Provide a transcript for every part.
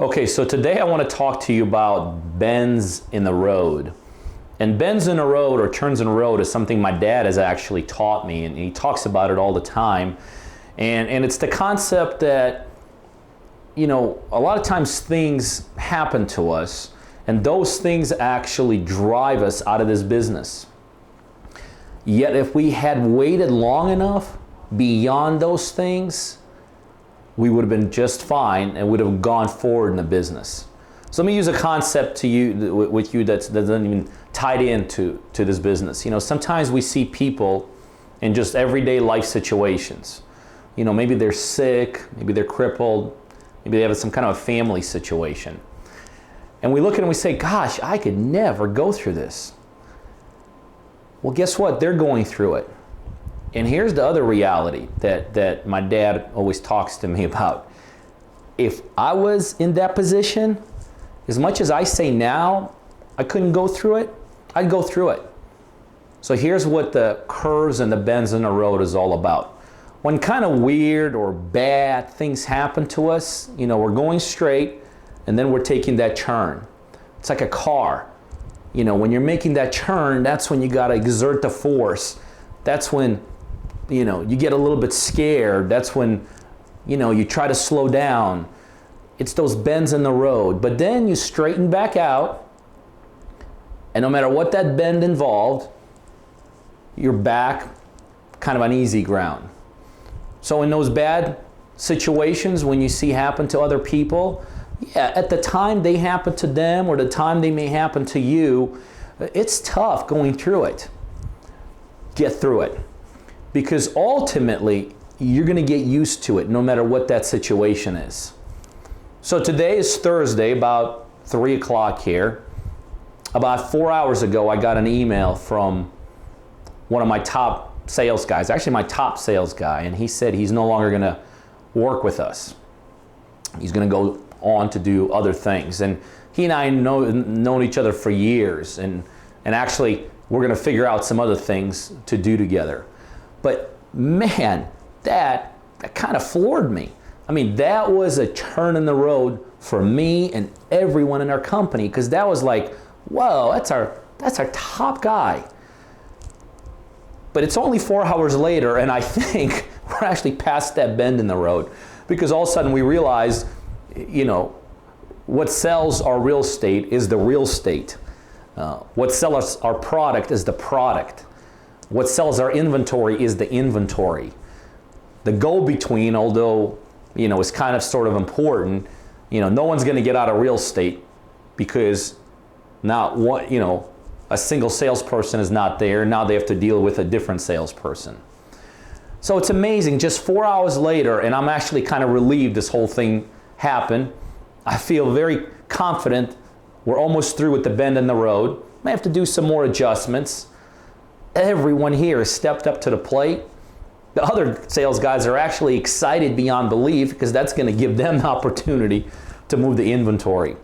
Okay, so today I want to talk to you about bends in the road. And bends in the road or turns in the road is something my dad has actually taught me, and he talks about it all the time. And it's the concept that, you know, a lot of times things happen to us, and those things actually drive us out of this business. Yet if we had waited long enough beyond those things, we would have been just fine and would have gone forward in the business. So let me use a concept to you with you that doesn't even tie into this business. You know, sometimes we see people in just everyday life situations. You know, maybe they're sick, maybe they're crippled, maybe they have some kind of a family situation. And we look at them and we say, gosh, I could never go through this. Well, guess what? They're going through it. And here's the other reality that my dad always talks to me about. If I was in that position, as much as I say now I couldn't go through it, I'd go through it. So here's what the curves and the bends in the road is all about. When kind of weird or bad things happen to us, you know, we're going straight and then we're taking that turn. It's like a car. You know, when you're making that turn, that's when you got to exert the force. That's when, you know, you get a little bit scared. That's when, you know, you try to slow down. It's those bends in the road. But then you straighten back out, and no matter what that bend involved, you're back kind of on easy ground. So in those bad situations, when you see happen to other people, yeah, at the time they happen to them or the time they may happen to you, it's tough going through it. Get through it. Because ultimately, you're going to get used to it no matter what that situation is. So today is Thursday, about 3 o'clock here. About 4 hours ago, I got an email from one of my top sales guys, actually my top sales guy, and he said he's no longer going to work with us. He's going to go on to do other things. And he and I known each other for years, and actually we're going to figure out some other things to do together. But man, that kind of floored me. I mean, that was a turn in the road for me and everyone in our company, because that was like, whoa, that's our top guy. But it's only 4 hours later, and I think we're actually past that bend in the road, because all of a sudden we realize, you know, what sells our real estate is the real estate. What sells our product is the product. What sells our inventory is the inventory. The go-between, although, you know, is kind of sort of important, you know, no one's going to get out of real estate because now what, you know, a single salesperson is not there. Now they have to deal with a different salesperson. So it's amazing, just 4 hours later, and I'm actually kind of relieved this whole thing happened. I feel very confident we're almost through with the bend in the road. May have to do some more adjustments. Everyone here has stepped up to the plate. The other sales guys are actually excited beyond belief, because that's going to give them the opportunity to move the inventory.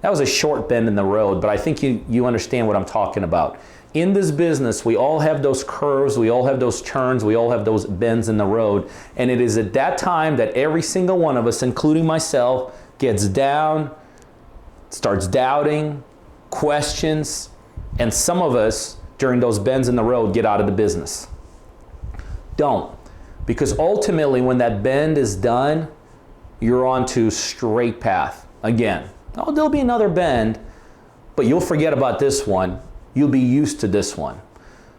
That was a short bend in the road, but I think you understand what I'm talking about. In this business, we all have those curves, we all have those turns, we all have those bends in the road, and it is at that time that every single one of us, including myself, gets down, starts doubting, questions, and some of us, during those bends in the road, get out of the business. Don't. Because ultimately, when that bend is done, you're on to straight path again. Oh, there'll be another bend, but you'll forget about this one. You'll be used to this one.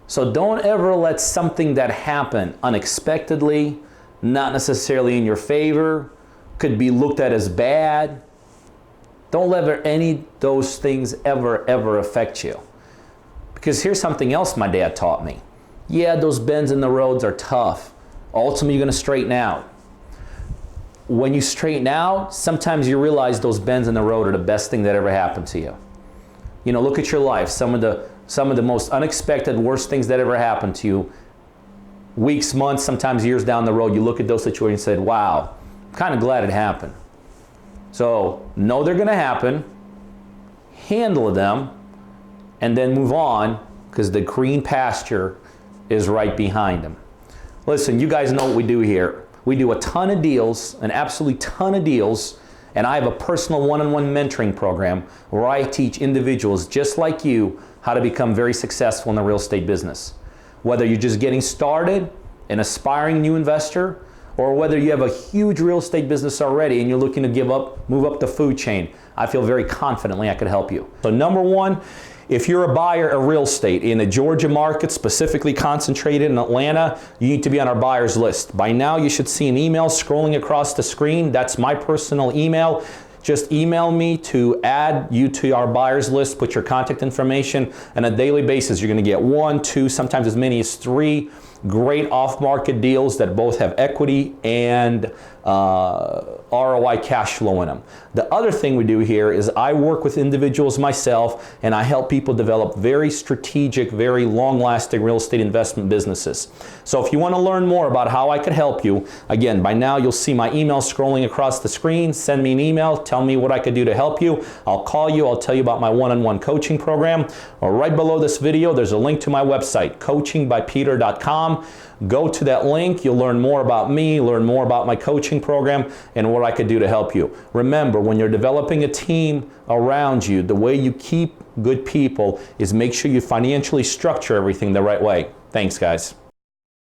So don't ever let something that happened unexpectedly, not necessarily in your favor, could be looked at as bad. Don't let any of those things ever affect you. Because here's something else my dad taught me. Yeah, those bends in the roads are tough. Ultimately, you're going to straighten out. When you straighten out, sometimes you realize those bends in the road are the best thing that ever happened to you. You know, look at your life. Some of the most unexpected, worst things that ever happened to you, weeks, months, sometimes years down the road, you look at those situations and said, wow, I'm kind of glad it happened. So know they're going to happen, handle them, and then move on, because the green pasture is right behind them. Listen, you guys know what we do here. We do a ton of deals, an absolute ton of deals, And I have a personal one-on-one mentoring program where I teach individuals just like you how to become very successful in the real estate business. Whether you're just getting started, an aspiring new investor, or whether you have a huge real estate business already and you're looking to move up the food chain, I feel very confidently I could help you. So number one, if you're a buyer of real estate in the Georgia market, specifically concentrated in Atlanta, you need to be on our buyers list. By now you should see an email scrolling across the screen. That's my personal email. Just email me to add you to our buyers list, put your contact information, and on a daily basis you're going to get 1, 2, sometimes as many as 3 great off-market deals that both have equity and ROI cash flow in them. The other thing we do here is I work with individuals myself and I help people develop very strategic, very long-lasting real estate investment businesses. So if you want to learn more about how I could help you, again, by now you'll see my email scrolling across the screen. Send me an email, tell me what I could do to help you. I'll call you, I'll tell you about my one-on-one coaching program. Or right below this video, there's a link to my website, coachingbypeter.com. Go to that link, you'll learn more about me, learn more about my coaching program, and what I could do to help you. Remember, when you're developing a team around you, the way you keep good people is make sure you financially structure everything the right way. Thanks, guys.